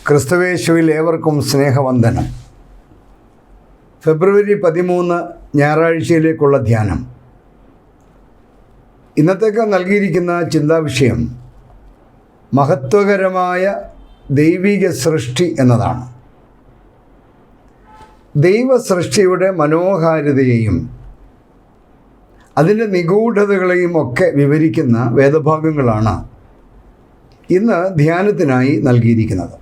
ക്രിസ്തുവേശുവിൽ ഏവർക്കും സ്നേഹവന്ദനം. ഫെബ്രുവരി 13 ഞായറാഴ്ചയിലേക്കുള്ള ധ്യാനം. ഇന്നത്തേക്ക് നൽകിയിരിക്കുന്ന ചിന്താവിഷയം മഹത്വകരമായ ദൈവിക സൃഷ്ടി എന്നതാണ്. ദൈവ സൃഷ്ടിയുടെ മനോഹാരിതയെയും അതിൻ്റെ നിഗൂഢതകളെയും ഒക്കെ വിവരിക്കുന്ന വേദഭാഗങ്ങളാണ് ഇന്ന് ധ്യാനത്തിനായി നൽകിയിരിക്കുന്നത്.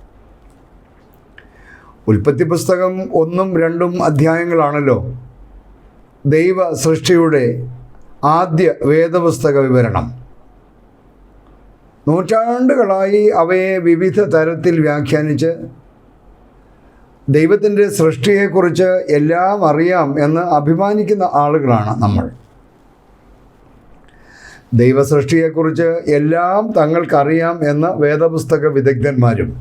ഉൽപ്പത്തി പുസ്തകം 1, 2 അധ്യായങ്ങളാണല്ലോ ദൈവ സൃഷ്ടിയുടെ ആദ്യ വേദപുസ്തക വിവരണം. നൂറ്റാണ്ടുകളായി അവയെ വിവിധ തരത്തിൽ വ്യാഖ്യാനിച്ച് ദൈവത്തിൻ്റെ സൃഷ്ടിയെക്കുറിച്ച് എല്ലാം അറിയാം എന്ന് അഭിമാനിക്കുന്ന ആളുകളാണ് നമ്മൾ. ദൈവസൃഷ്ടിയെക്കുറിച്ച് എല്ലാം തങ്ങൾക്കറിയാം എന്ന വേദപുസ്തക വിദഗ്ധന്മാരും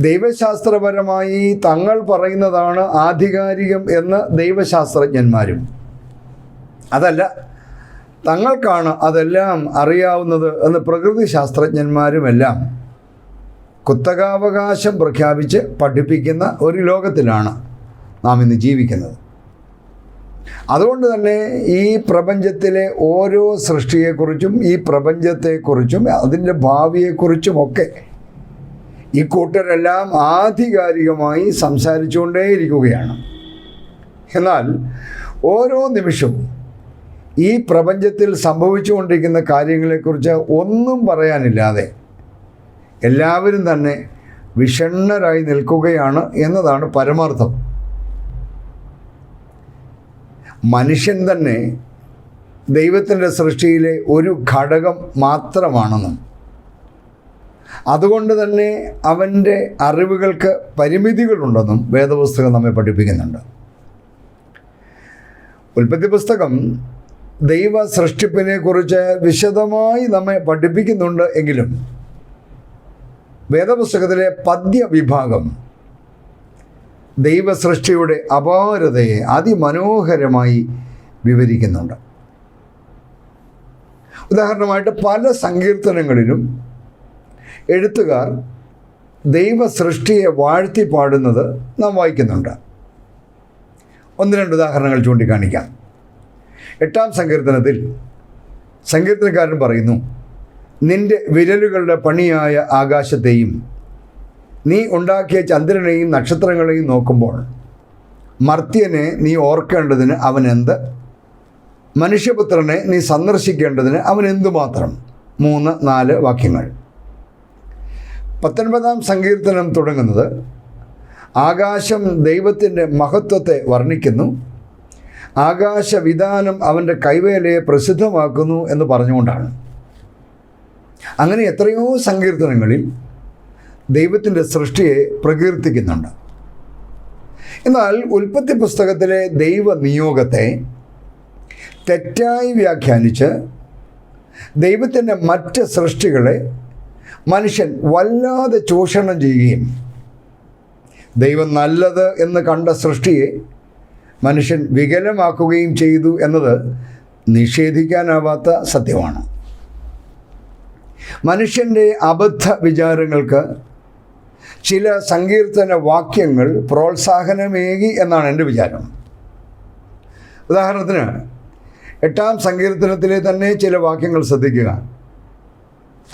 ദൈവശാസ്ത്രപരമായി തങ്ങൾ പറയുന്നതാണ് ആധികാരികം എന്ന് ദൈവശാസ്ത്രജ്ഞന്മാരും, അതല്ല തങ്ങൾക്കാണ് അതെല്ലാം അറിയാവുന്നത് എന്ന് പ്രകൃതി ശാസ്ത്രജ്ഞന്മാരുമെല്ലാം കുത്തകാവകാശം പ്രഖ്യാപിച്ച് പഠിപ്പിക്കുന്ന ഒരു ലോകത്തിലാണ് നാം ഇന്ന് ജീവിക്കുന്നത്. അതുകൊണ്ട് തന്നെ ഈ പ്രപഞ്ചത്തിലെ ഓരോ സൃഷ്ടിയെക്കുറിച്ചും ഈ പ്രപഞ്ചത്തെക്കുറിച്ചും അതിൻ്റെ ഭാവിയെക്കുറിച്ചുമൊക്കെ ഈ കൂട്ടരെല്ലാം ആധികാരികമായി സംസാരിച്ചുകൊണ്ടേയിരിക്കുകയാണ്. എന്നാൽ ഓരോ നിമിഷവും ഈ പ്രപഞ്ചത്തിൽ സംഭവിച്ചുകൊണ്ടിരിക്കുന്ന കാര്യങ്ങളെക്കുറിച്ച് ഒന്നും പറയാനില്ലാതെ എല്ലാവരും തന്നെ വിഷണ്ണരായി നിൽക്കുകയാണ് എന്നതാണ് പരമാർത്ഥം. മനുഷ്യൻ തന്നെ ദൈവത്തിൻ്റെ സൃഷ്ടിയിലെ ഒരു ഘടകം മാത്രമാണെന്നും അതുകൊണ്ട് തന്നെ അവൻ്റെ അറിവുകൾക്ക് പരിമിതികളുണ്ടെന്നും വേദപുസ്തകം നമ്മെ പഠിപ്പിക്കുന്നുണ്ട്. ഉൽപ്പത്തി പുസ്തകം ദൈവ സൃഷ്ടിപ്പിനെക്കുറിച്ച് വിശദമായി നമ്മെ പഠിപ്പിക്കുന്നുണ്ട് എങ്കിലും വേദപുസ്തകത്തിലെ പദ്യവിഭാഗം ദൈവ സൃഷ്ടിയുടെ അപാരതയെ അതിമനോഹരമായി വിവരിക്കുന്നുണ്ട്. ഉദാഹരണമായിട്ട് പല സങ്കീർത്തനങ്ങളിലും എഴുത്തുകാർ ദൈവ സൃഷ്ടിയെ വാഴ്ത്തി പാടുന്നത് നാം വായിക്കുന്നുണ്ട്. 1-2 ഉദാഹരണങ്ങൾ ചൂണ്ടിക്കാണിക്കാം. 8-ാം സങ്കീർത്തനത്തിൽ സങ്കീർത്തനക്കാരൻ പറയുന്നു, നിൻ്റെ വിരലുകളുടെ പണിയായ ആകാശത്തെയും നീ ഉണ്ടാക്കിയ ചന്ദ്രനെയും നക്ഷത്രങ്ങളെയും നോക്കുമ്പോൾ മർത്യനെ നീ ഓർക്കേണ്ടതിന് അവനെന്ത്, മനുഷ്യപുത്രനെ നീ സന്ദർശിക്കേണ്ടതിന് അവൻ എന്തുമാത്രം. 3-4 വാക്യങ്ങൾ. 19-ാം സങ്കീർത്തനം തുടങ്ങുന്നത് ആകാശം ദൈവത്തിൻ്റെ മഹത്വത്തെ വർണ്ണിക്കുന്നു, ആകാശവിധാനം അവൻ്റെ കൈവേലയെ പ്രസിദ്ധമാക്കുന്നു എന്ന് പറഞ്ഞുകൊണ്ടാണ്. അങ്ങനെ എത്രയോ സങ്കീർത്തനങ്ങളിൽ ദൈവത്തിൻ്റെ സൃഷ്ടിയെ പ്രകീർത്തിക്കുന്നുണ്ട്. എന്നാൽ ഉൽപ്പത്തി പുസ്തകത്തിലെ ദൈവ നിയോഗത്തെ തെറ്റായി വ്യാഖ്യാനിച്ച് ദൈവത്തിൻ്റെ മറ്റ് സൃഷ്ടികളെ മനുഷ്യൻ വല്ലാതെ ചൂഷണം ചെയ്യുകയും ദൈവം നല്ലത് എന്ന് കണ്ട സൃഷ്ടിയെ മനുഷ്യൻ വികലമാക്കുകയും ചെയ്തു എന്നത് നിഷേധിക്കാനാവാത്ത സത്യമാണ്. മനുഷ്യൻ്റെ അബദ്ധ വിചാരങ്ങൾക്ക് ചില സങ്കീർത്തന വാക്യങ്ങൾ പ്രോത്സാഹനമേകി എന്നാണ് എൻ്റെ വിചാരം. ഉദാഹരണത്തിന് 8-ാം സങ്കീർത്തനത്തിലെ തന്നെ ചില വാക്യങ്ങൾ ശ്രദ്ധിക്കുക.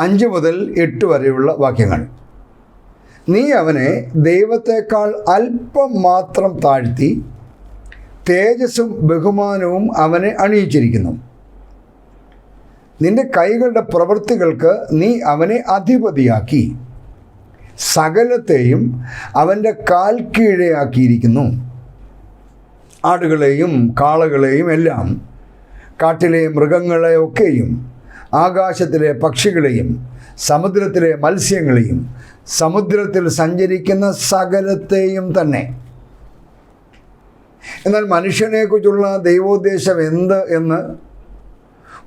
5 മുതൽ 8 വരെയുള്ള വാക്യങ്ങൾ. നീ അവനെ ദൈവത്തെക്കാൾ അല്പം മാത്രം താഴ്ത്തി തേജസ്സും ബഹുമാനവും അവനെ അണിയിച്ചിരിക്കുന്നു. നിന്റെ കൈകളുടെ പ്രവൃത്തികൾക്ക് നീ അവനെ അധിപതിയാക്കി സകലത്തെയും അവൻ്റെ കാൽ കീഴെയാക്കിയിരിക്കുന്നു. ആടുകളെയും കാളകളെയും എല്ലാം, കാട്ടിലെ മൃഗങ്ങളെയൊക്കെയും, ആകാശത്തിലെ പക്ഷികളെയും, സമുദ്രത്തിലെ മത്സ്യങ്ങളെയും, സമുദ്രത്തിൽ സഞ്ചരിക്കുന്ന സകലത്തെയും തന്നെ. എന്നാൽ മനുഷ്യനെക്കുറിച്ചുള്ള ദൈവോദ്ദേശം എന്ത് എന്ന്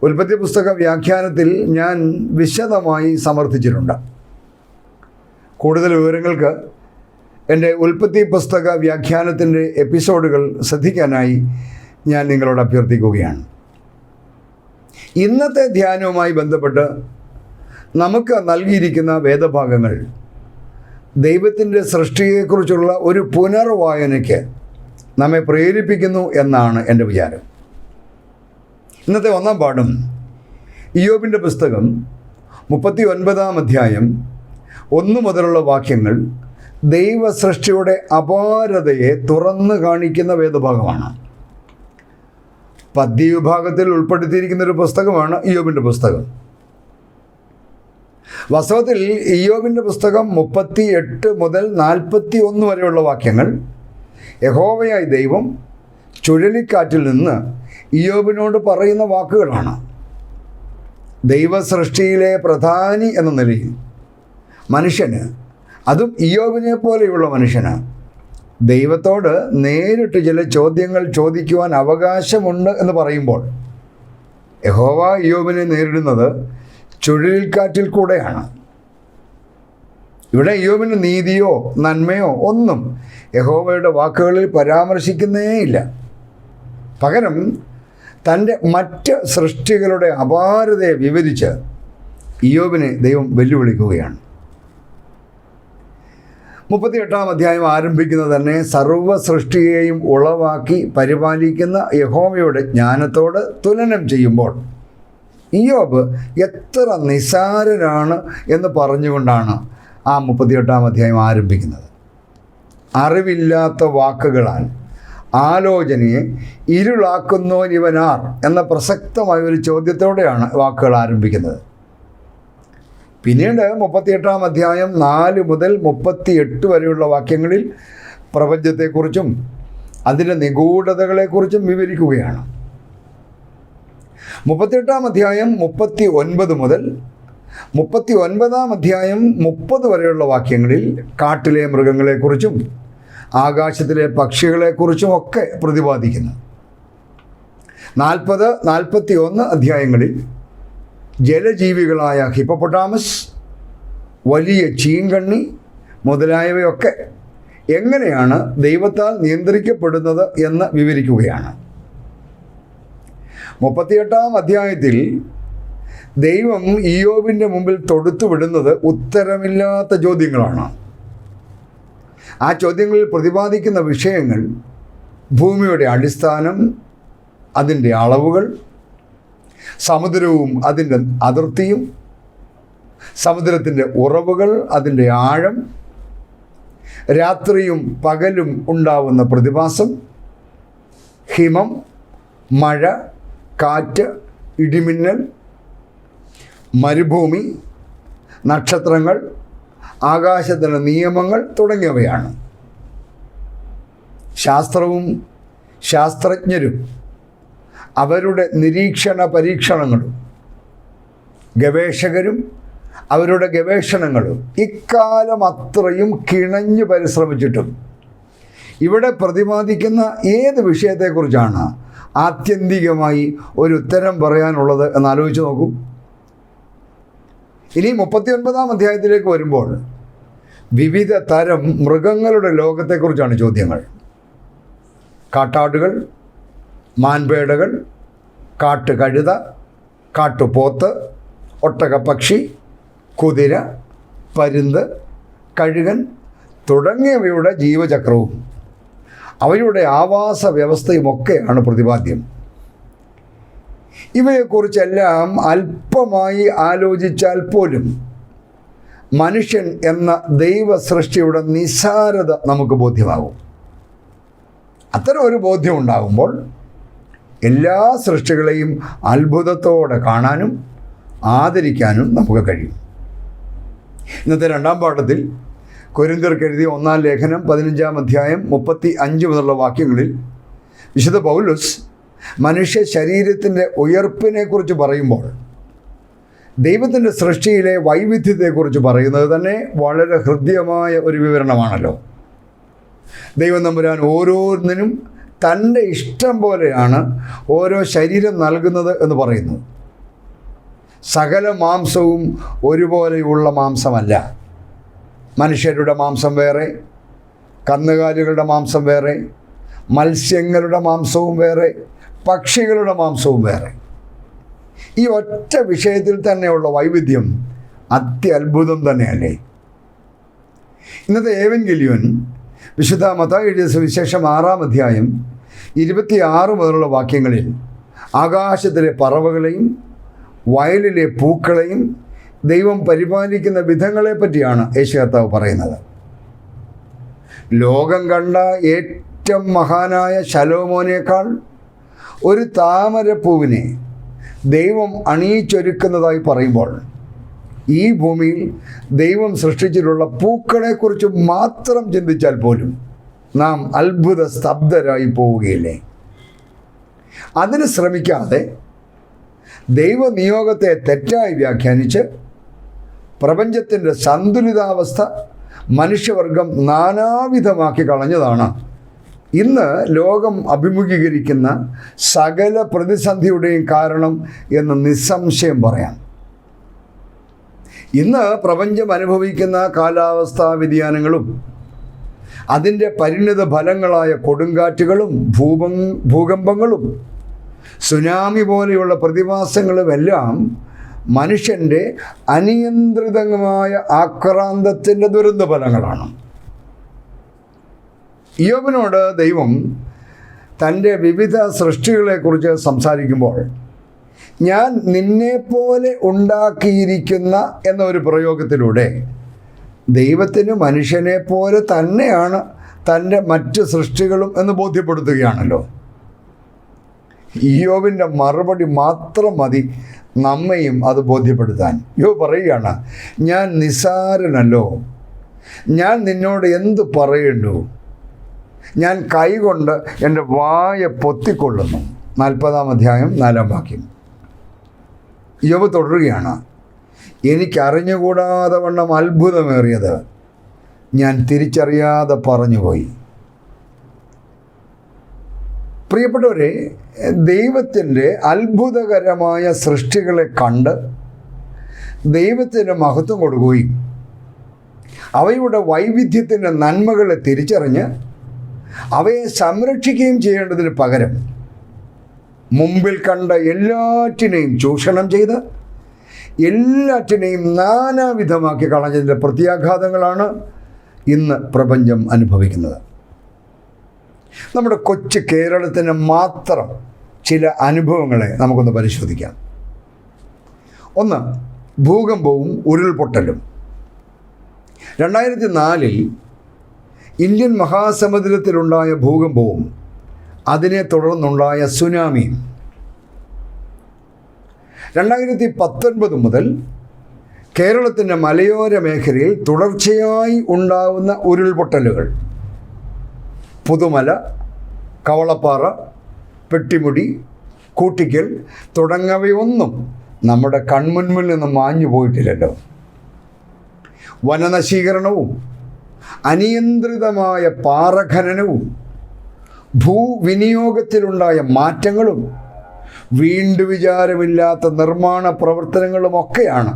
ഉൽപ്പത്തി പുസ്തക വ്യാഖ്യാനത്തിൽ ഞാൻ വിശദമായി സമർത്ഥിച്ചിട്ടുണ്ട്. കൂടുതൽ വിവരങ്ങൾക്ക് എൻ്റെ ഉൽപ്പത്തി പുസ്തക വ്യാഖ്യാനത്തിൻ്റെ എപ്പിസോഡുകൾ ശ്രദ്ധിക്കാനായി ഞാൻ നിങ്ങളോട് അഭ്യർത്ഥിക്കുകയാണ്. ഇന്നത്തെ ധ്യാനവുമായി ബന്ധപ്പെട്ട് നമുക്ക് നൽകിയിരിക്കുന്ന വേദഭാഗങ്ങൾ ദൈവത്തിൻ്റെ സൃഷ്ടിയെക്കുറിച്ചുള്ള ഒരു പുനർവായനയ്ക്ക് നമ്മെ പ്രേരിപ്പിക്കുന്നു എന്നാണ് എൻ്റെ വിചാരം. ഇന്നത്തെ ഒന്നാം പാഠം ഇയ്യോബിൻ്റെ പുസ്തകം 39-ാം അധ്യായം 1 മുതലുള്ള വാക്യങ്ങൾ ദൈവ സൃഷ്ടിയുടെ അപാരതയെ തുറന്നു കാണിക്കുന്ന വേദഭാഗമാണ്. പദ്യവിഭാഗത്തിൽ ഉൾപ്പെടുത്തിയിരിക്കുന്നൊരു പുസ്തകമാണ് ഇയ്യോബിൻ്റെ പുസ്തകം. വാസ്തവത്തിൽ ഇയ്യോബിൻ്റെ പുസ്തകം 38 മുതൽ 41 വരെയുള്ള വാക്യങ്ങൾ യഹോവയായ ദൈവം ചുഴലിക്കാറ്റിൽ നിന്ന് ഇയ്യോബിനോട് പറയുന്ന വാക്കുകളാണ്. ദൈവ സൃഷ്ടിയിലെ പ്രധാനി എന്ന നിലയിൽ മനുഷ്യന്, അതും ഇയ്യോബിനെ പോലെയുള്ള മനുഷ്യന്, ദൈവത്തോട് നേരിട്ട് ചില ചോദ്യങ്ങൾ ചോദിക്കുവാൻ അവകാശമുണ്ട് എന്ന് പറയുമ്പോൾ യഹോവ ഇയ്യോബിനെ നേരിടുന്നത് ചുഴലിക്കാറ്റിൽ കൂടെയാണ്. ഇവിടെ ഇയ്യോബിന് നീതിയോ നന്മയോ ഒന്നും യഹോവയുടെ വാക്കുകളിൽ പരാമർശിക്കുന്നേയില്ല. പകരം തൻ്റെ മറ്റ് സൃഷ്ടികളുടെ അപാരതയെ വിവരിച്ച് ഇയ്യോബിനെ ദൈവം വെല്ലുവിളിക്കുകയാണ്. 38-ാം അധ്യായം ആരംഭിക്കുന്നത് തന്നെ സർവ്വ സൃഷ്ടിയെയും ഉളവാക്കി പരിപാലിക്കുന്ന യഹോവയുടെ ജ്ഞാനത്തോട് തുലനം ചെയ്യുമ്പോൾ ഇയ്യോബ് എത്ര നിസ്സാരനാണ് എന്ന് പറഞ്ഞുകൊണ്ടാണ് ആ 38-ാം അധ്യായം ആരംഭിക്കുന്നത്. അറിവില്ലാത്ത വാക്കുകളാൽ ആലോചനയെ ഇരുളാക്കുന്നവനിവനാർ എന്ന പ്രസക്തമായ ഒരു ചോദ്യത്തോടെയാണ് വാക്കുകൾ ആരംഭിക്കുന്നത്. പിന്നീട് 38-ാം അധ്യായം 4 മുതൽ 38 വരെയുള്ള വാക്യങ്ങളിൽ പ്രപഞ്ചത്തെക്കുറിച്ചും അതിൻ്റെ നിഗൂഢതകളെക്കുറിച്ചും വിവരിക്കുകയാണ്. 38-ാം അധ്യായം 39 മുതൽ 39-ാം അധ്യായം 30 വരെയുള്ള വാക്യങ്ങളിൽ കാട്ടിലെ മൃഗങ്ങളെക്കുറിച്ചും ആകാശത്തിലെ പക്ഷികളെക്കുറിച്ചും ഒക്കെ പ്രതിപാദിക്കുന്നു. 40-41 അധ്യായങ്ങളിൽ ജലജീവികളായ ഹിപ്പോപ്പൊട്ടാമസ്, വലിയ ചീങ്കണ്ണി മുതലായവയൊക്കെ എങ്ങനെയാണ് ദൈവത്താൽ നിയന്ത്രിക്കപ്പെടുന്നത് എന്ന് വിവരിക്കുകയാണ്. 38-ാം അധ്യായത്തിൽ ദൈവം ഇയ്യോബിൻ്റെ മുമ്പിൽ തൊടുത്തുവിടുന്നത് ഉത്തരമില്ലാത്ത ചോദ്യങ്ങളാണ്. ആ ചോദ്യങ്ങളിൽ പ്രതിപാദിക്കുന്ന വിഷയങ്ങൾ ഭൂമിയുടെ അടിസ്ഥാനം, അതിൻ്റെ അളവുകൾ, സമുദ്രവും അതിൻ്റെ അതിർത്തിയും, സമുദ്രത്തിൻ്റെ ഉറവുകൾ, അതിൻ്റെ ആഴം, രാത്രിയും പകലും ഉണ്ടാവുന്ന പ്രതിഭാസം, ഹിമം, മഴ, കാറ്റ്, ഇടിമിന്നൽ, മരുഭൂമി, നക്ഷത്രങ്ങൾ, ആകാശത്തിൻ്റെ നിയമങ്ങൾ തുടങ്ങിയവയാണ്. ശാസ്ത്രവും ശാസ്ത്രജ്ഞരും അവരുടെ നിരീക്ഷണ പരീക്ഷണങ്ങളും ഗവേഷകരും അവരുടെ ഗവേഷണങ്ങളും ഇക്കാലം അത്രയും കിണഞ്ഞു പരിശ്രമിച്ചിട്ടും ഇവിടെ പ്രതിപാദിക്കുന്ന ഏത് വിഷയത്തെക്കുറിച്ചാണ് ആത്യന്തികമായി ഒരു ഉത്തരം പറയാനുള്ളത് എന്നാലോചിച്ച് നോക്കൂ. ഇനി 39-ാം അധ്യായത്തിലേക്ക് വരുമ്പോൾ വിവിധ തരം മൃഗങ്ങളുടെ ലോകത്തെക്കുറിച്ചാണ് ചോദ്യങ്ങൾ. കാട്ടാടുകൾ, മാൻപേടകൾ, കാട്ടുകഴുത, കാട്ടുപോത്ത്, ഒട്ടകപ്പക്ഷി, കുതിര, പരുന്ത്, കഴുകൻ തുടങ്ങിയവയുടെ ജീവചക്രവും അവയുടെ ആവാസ വ്യവസ്ഥയുമൊക്കെയാണ് പ്രതിപാദ്യം. ഇവയെക്കുറിച്ചെല്ലാം അല്പമായി ആലോചിച്ചാൽ പോലും മനുഷ്യൻ എന്ന ദൈവ സൃഷ്ടിയുടെ നിസ്സാരത നമുക്ക് ബോധ്യമാകും. അത്തരം ഒരു ബോധ്യം ഉണ്ടാകുമ്പോൾ എല്ലാ സൃഷ്ടികളെയും അത്ഭുതത്തോടെ കാണാനും ആദരിക്കാനും നമുക്ക് കഴിയും. ഇന്നത്തെ രണ്ടാം പാഠത്തിൽ കൊരിന്ത്യർക്ക് എഴുതിയ 1-ാം ലേഖനം 15-ാം അധ്യായം 35 മുതലുള്ള വാക്യങ്ങളിൽ വിശുദ്ധ പൗലോസ് മനുഷ്യ ശരീരത്തിൻ്റെ ഉയർപ്പിനെക്കുറിച്ച് പറയുമ്പോൾ ദൈവത്തിൻ്റെ സൃഷ്ടിയിലെ വൈവിധ്യത്തെക്കുറിച്ച് പറയുന്നത് തന്നെ വളരെ ഹൃദ്യമായ ഒരു വിവരണമാണല്ലോ. ദൈവം തമ്പുരാൻ ഓരോന്നിനും തൻ്റെ ഇഷ്ടം പോലെയാണ് ഓരോ ശരീരം നൽകുന്നത് എന്ന് പറയുന്നു. സകല മാംസവും ഒരുപോലെയുള്ള മാംസമല്ല. മനുഷ്യരുടെ മാംസം വേറെ, കന്നുകാലികളുടെ മാംസം വേറെ, മത്സ്യങ്ങളുടെ മാംസവും വേറെ, പക്ഷികളുടെ മാംസവും വേറെ. ഈ ഒറ്റ വിഷയത്തിൽ തന്നെയുള്ള വൈവിധ്യം അത്യത്ഭുതം തന്നെയല്ലേ. ഇന്നത്തെ ഏവൻഗെലിയോൻ വിശുദ്ധ മത്തായി എഴുതിയ സുവിശേഷം 6-ാം അധ്യായം 26 മുതലുള്ള വാക്യങ്ങളിൽ ആകാശത്തിലെ പറവകളെയും വയലിലെ പൂക്കളെയും ദൈവം പരിപാലിക്കുന്ന വിധങ്ങളെ പറ്റിയാണ് യേശു കർത്താവ് പറയുന്നത്. ലോകം കണ്ട ഏറ്റവും മഹാനായ ശലോമോനേക്കാൾ ഒരു താമരപ്പൂവിനെ ദൈവം അണിയിച്ചൊരുക്കുന്നതായി പറയുമ്പോൾ ഈ ഭൂമിയിൽ ദൈവം സൃഷ്ടിച്ചിട്ടുള്ള പൂക്കളെക്കുറിച്ച് മാത്രം ചിന്തിച്ചാൽ പോലും നാം അത്ഭുത സ്തബ്ധരായി പോവുകയില്ലേ? അതിന് ശ്രമിക്കാതെ ദൈവനിയോഗത്തെ തെറ്റായി വ്യാഖ്യാനിച്ച് പ്രപഞ്ചത്തിൻ്റെ സന്തുലിതാവസ്ഥ മനുഷ്യവർഗം നാനാവിധമാക്കി കളഞ്ഞതാണ് ഇന്ന് ലോകം അഭിമുഖീകരിക്കുന്ന സകല പ്രതിസന്ധിയുടെയും കാരണം എന്ന് നിസ്സംശയം പറയാം. ഇന്ന് പ്രപഞ്ചം അനുഭവിക്കുന്ന കാലാവസ്ഥാ വ്യതിയാനങ്ങളും അതിൻ്റെ പരിണിത ഫലങ്ങളായ കൊടുങ്കാറ്റുകളും ഭൂകമ്പങ്ങളും സുനാമി പോലെയുള്ള പ്രതിഭാസങ്ങളുമെല്ലാം മനുഷ്യൻ്റെ അനിയന്ത്രിതമായ ആക്രാന്തത്തിൻ്റെ ദുരന്ത ഫലങ്ങളാണ്. ഇയ്യോബിനോട് ദൈവം തൻ്റെ വിവിധ സൃഷ്ടികളെക്കുറിച്ച് സംസാരിക്കുമ്പോൾ ഞാൻ നിന്നെപ്പോലെ ഉണ്ടാക്കിയിരിക്കുന്ന എന്നൊരു പ്രയോഗത്തിലൂടെ ദൈവത്തിന് മനുഷ്യനെ പോലെ തന്നെയാണ് തൻ്റെ മറ്റ് സൃഷ്ടികളും എന്ന് ബോധ്യപ്പെടുത്തുകയാണല്ലോ. ഇയ്യോബിൻ്റെ മറുപടി മാത്രം മതി നമ്മയും അത് ബോധ്യപ്പെടുത്താൻ. ഇയ്യോബ് പറയുകയാണ്, ഞാൻ നിസ്സാരനല്ലോ, ഞാൻ നിന്നോട് എന്ത് പറയണ്ടു, ഞാൻ കൈകൊണ്ട് എൻ്റെ വായ പൊത്തിക്കൊള്ളുന്നു. 40-ാം അധ്യായം 4-ാം വാക്യം. ഇയ്യോബ് തുടരുകയാണ്, എനിക്കറിഞ്ഞുകൂടാതെ വണ്ണം അത്ഭുതമേറിയത് ഞാൻ തിരിച്ചറിയാതെ പറഞ്ഞുപോയി. പ്രിയപ്പെട്ടവരെ, ദൈവത്തിൻ്റെ അത്ഭുതകരമായ സൃഷ്ടികളെ കണ്ട് ദൈവത്തിന് മഹത്വം കൊടുക്കുകയും അവയുടെ വൈവിധ്യത്തിൻ്റെ നന്മകളെ തിരിച്ചറിഞ്ഞ് അവയെ സംരക്ഷിക്കുകയും ചെയ്യേണ്ടതിന് പകരം മുമ്പിൽ കണ്ട എല്ലാറ്റിനെയും ചൂഷണം ചെയ്ത് എല്ലാറ്റിനെയും നാനാവിധമാക്കി കളഞ്ഞതിൻ്റെ പ്രത്യാഘാതങ്ങളാണ് ഇന്ന് പ്രപഞ്ചം അനുഭവിക്കുന്നത്. നമ്മുടെ കൊച്ചു കേരളത്തിന് മാത്രം ചില അനുഭവങ്ങളെ നമുക്കൊന്ന് പരിശോധിക്കാം. ഒന്ന്, ഭൂകമ്പവും ഉരുൾപൊട്ടലും. 2004 ഇന്ത്യൻ മഹാസമുദ്രത്തിലുണ്ടായ ഭൂകമ്പവും അതിനെ തുടർന്നുണ്ടായ സുനാമിയും. 2019 മുതൽ കേരളത്തിൻ്റെ മലയോര മേഖലയിൽ തുടർച്ചയായി ഉണ്ടാകുന്ന ഉരുൾപൊട്ടലുകൾ പുതുമല, കവളപ്പാറ, പെട്ടിമുടി, കൂട്ടിക്കൽ തുടങ്ങിയവയൊന്നും നമ്മുടെ കൺമുൻപിൽ നിന്ന് മാഞ്ഞു പോയിട്ടില്ലല്ലോ. വനനശീകരണവും അനിയന്ത്രിതമായ പാറഖനനവും ഭൂവിനിയോഗത്തിലുണ്ടായ മാറ്റങ്ങളും വീണ്ടുവിചാരമില്ലാത്ത നിർമ്മാണ പ്രവർത്തനങ്ങളുമൊക്കെയാണ്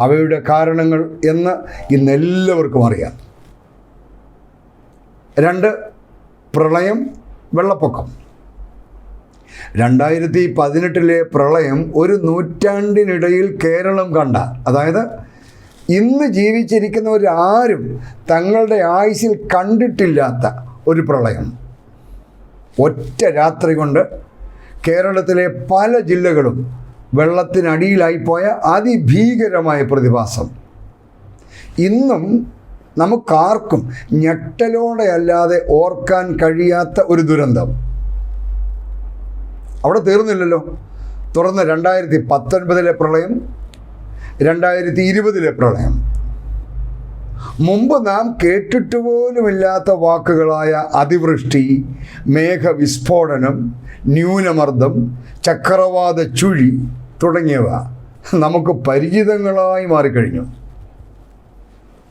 അവയുടെ കാരണങ്ങൾ എന്ന് ഇന്നെല്ലാവർക്കും അറിയാം. 2, പ്രളയം, വെള്ളപ്പൊക്കം. 2018 പ്രളയം ഒരു നൂറ്റാണ്ടിനിടയിൽ കേരളം കണ്ട, അതായത് ഇന്ന് ജീവിച്ചിരിക്കുന്നവരാരും തങ്ങളുടെ ആയുസ്സിൽ കണ്ടിട്ടില്ലാത്ത ഒരു പ്രളയം. ഒറ്റ രാത്രി കൊണ്ട് കേരളത്തിലെ പല ജില്ലകളും വെള്ളത്തിനടിയിലായിപ്പോയ അതിഭീകരമായ പ്രതിഭാസം. ഇന്നും നമുക്കാർക്കും ഞെട്ടലോടെ അല്ലാതെ ഓർക്കാൻ കഴിയാത്ത ഒരു ദുരന്തം. അവിടെ തീർന്നില്ലല്ലോ. തുടർന്ന് 2019 പ്രളയം, 2020 പ്രളയം. മുമ്പ് നാം കേട്ടിട്ട് പോലുമില്ലാത്ത വാക്കുകളായ അതിവൃഷ്ടി, മേഘവിസ്ഫോടനം, ന്യൂനമർദ്ദം, ചക്രവാത ചുഴി തുടങ്ങിയവ നമുക്ക് പരിചിതങ്ങളായി മാറിക്കഴിഞ്ഞു.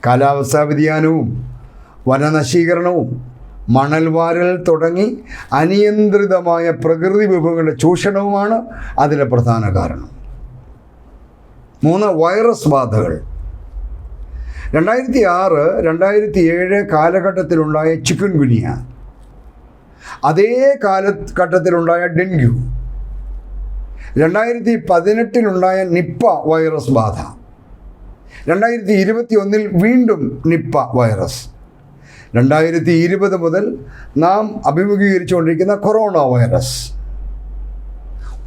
കാലാവസ്ഥാ വ്യതിയാനവും വനനശീകരണവും മണൽവാരൽ തുടങ്ങി അനിയന്ത്രിതമായ പ്രകൃതി വിഭവങ്ങളുടെ ചൂഷണവുമാണ് അതിന് പ്രധാന കാരണം. 3, വൈറസ് ബാധകൾ. 2006-2007 കാലഘട്ടത്തിലുണ്ടായ ചിക്കൻ ഗുനിയ, അതേ കാലഘട്ടത്തിലുണ്ടായ ഡെങ്കു, 2018 നിപ്പ വൈറസ് ബാധ, 2021 വീണ്ടും നിപ്പ വൈറസ്. 2020 മുതൽ നാം അഭിമുഖീകരിച്ചുകൊണ്ടിരിക്കുന്ന കൊറോണ വൈറസ്.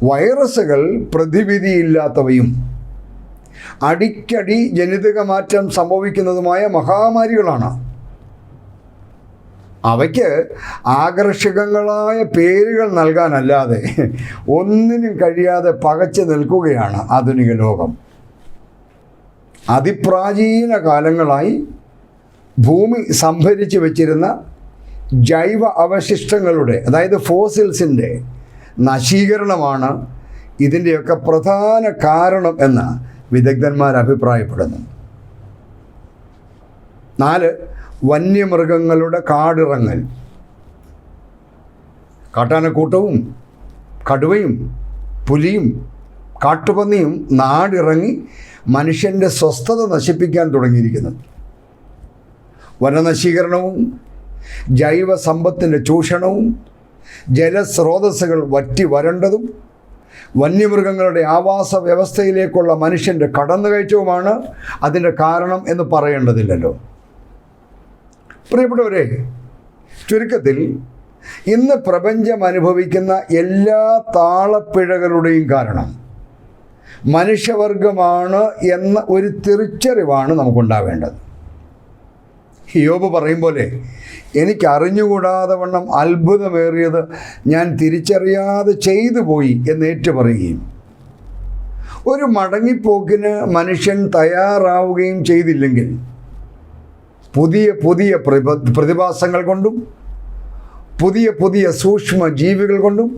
വൈറസുകൾ പ്രതിവിധിയില്ലാത്തവയും അടിക്കടി ജനിതക മാറ്റം സംഭവിക്കുന്നതുമായ മഹാമാരികളാണ്. അവയ്ക്ക് ആകർഷകങ്ങളായ പേരുകൾ നൽകാനല്ലാതെ ഒന്നിനും കഴിയാതെ പകച്ചു നിൽക്കുകയാണ് ആധുനിക ലോകം. അതിപ്രാചീന കാലങ്ങളായി ഭൂമി സംഭരിച്ചു വച്ചിരുന്ന ജൈവ അവശിഷ്ടങ്ങളുടെ, അതായത് ഫോസിൽസിൻ്റെ നശീകരണമാണ് ഇതിൻ്റെയൊക്കെ പ്രധാന കാരണം എന്ന് വിദഗ്ധന്മാർ അഭിപ്രായപ്പെടുന്നു. 4. വന്യമൃഗങ്ങളുടെ കാടിറങ്ങൽ. കാട്ടാനക്കൂട്ടവും കടുവയും പുലിയും കാട്ടുപന്നിയും നാടിറങ്ങി മനുഷ്യൻ്റെ സ്വസ്ഥത നശിപ്പിക്കാൻ തുടങ്ങിയിരിക്കുന്നു. വനനശീകരണവും ജൈവ സമ്പത്തിൻ്റെ ചൂഷണവും ജലസ്രോതസ്സുകൾ വറ്റി വരണ്ടതും വന്യമൃഗങ്ങളുടെ ആവാസ വ്യവസ്ഥയിലേക്കുള്ള മനുഷ്യൻ്റെ കടന്നുകയറ്റവുമാണ് അതിൻ്റെ കാരണം എന്ന് പറയേണ്ടതില്ലല്ലോ. പ്രിയപ്പെട്ടവരെ, ചുരുക്കത്തിൽ ഇന്ന് പ്രപഞ്ചം അനുഭവിക്കുന്ന എല്ലാ താളപ്പിഴകളുടെയും കാരണം മനുഷ്യവർഗമാണ് എന്ന ഒരു തിരിച്ചറിവാണ് നമുക്കുണ്ടാവേണ്ടത്. യോബ് പറയും പോലെ, എനിക്ക് അറിഞ്ഞുകൂടാതെ വണ്ണം അത്ഭുതമേറിയത് ഞാൻ തിരിച്ചറിയാതെ ചെയ്തു പോയി എന്ന് ഏറ്റുപറയുകയും ഒരു മടങ്ങിപ്പോക്കിന് മനുഷ്യൻ തയ്യാറാവുകയും ചെയ്തില്ലെങ്കിൽ പുതിയ പുതിയ പ്രതിഭാസങ്ങൾ കൊണ്ടും പുതിയ പുതിയ സൂക്ഷ്മ ജീവികൾ കൊണ്ടും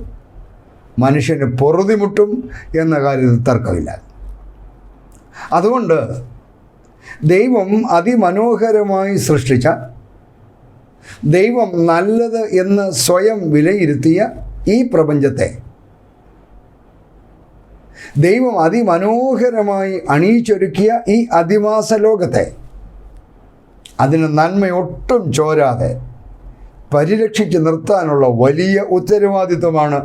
മനുഷ്യന് പൊറുതിമുട്ടും എന്ന കാര്യത്തിൽ തർക്കമില്ല. അതുകൊണ്ട് ദൈവം അതിമനോഹരമായി സൃഷ്ടിച്ച, ദൈവം നല്ലത് എന്ന് സ്വയം വിലയിരുത്തിയ ഈ പ്രപഞ്ചത്തെ, ദൈവം അതിമനോഹരമായി അണിയിച്ചൊരുക്കിയ ഈ അധിവാസ ലോകത്തെ, അതിന് നന്മയൊട്ടും ചോരാതെ പരിരക്ഷിച്ച് നിർത്താനുള്ള വലിയ ഉത്തരവാദിത്വമാണ്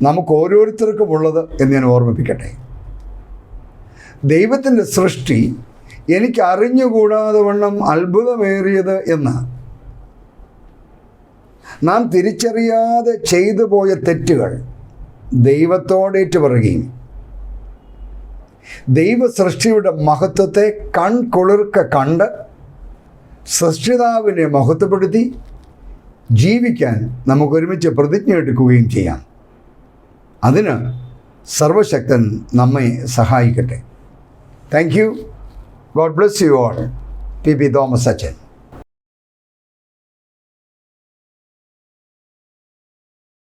നമുക്ക് ഓരോരുത്തർക്കുമുള്ളത് എന്ന് ഞാൻ ഓർമ്മിപ്പിക്കട്ടെ. ദൈവത്തിൻ്റെ സൃഷ്ടി എനിക്ക് അറിഞ്ഞുകൂടാതെ വണ്ണം അത്ഭുതമേറിയത് എന്ന് നാം തിരിച്ചറിയാതെ ചെയ്തു പോയ തെറ്റുകൾ ദൈവത്തോടേറ്റു പറയുകയും ദൈവ സൃഷ്ടിയുടെ മഹത്വത്തെ കൺകുളിർക്ക കണ്ട് സൃഷ്ടിതാവിനെ മഹത്വപ്പെടുത്തി ജീവിക്കാൻ നമുക്കൊരുമിച്ച് പ്രതിജ്ഞ എടുക്കുകയും ചെയ്യാം. അതിന് സർവശക്തൻ നമ്മെ സഹായിക്കട്ടെ. Thank you. God bless you all. P.P. Thomas Sachin.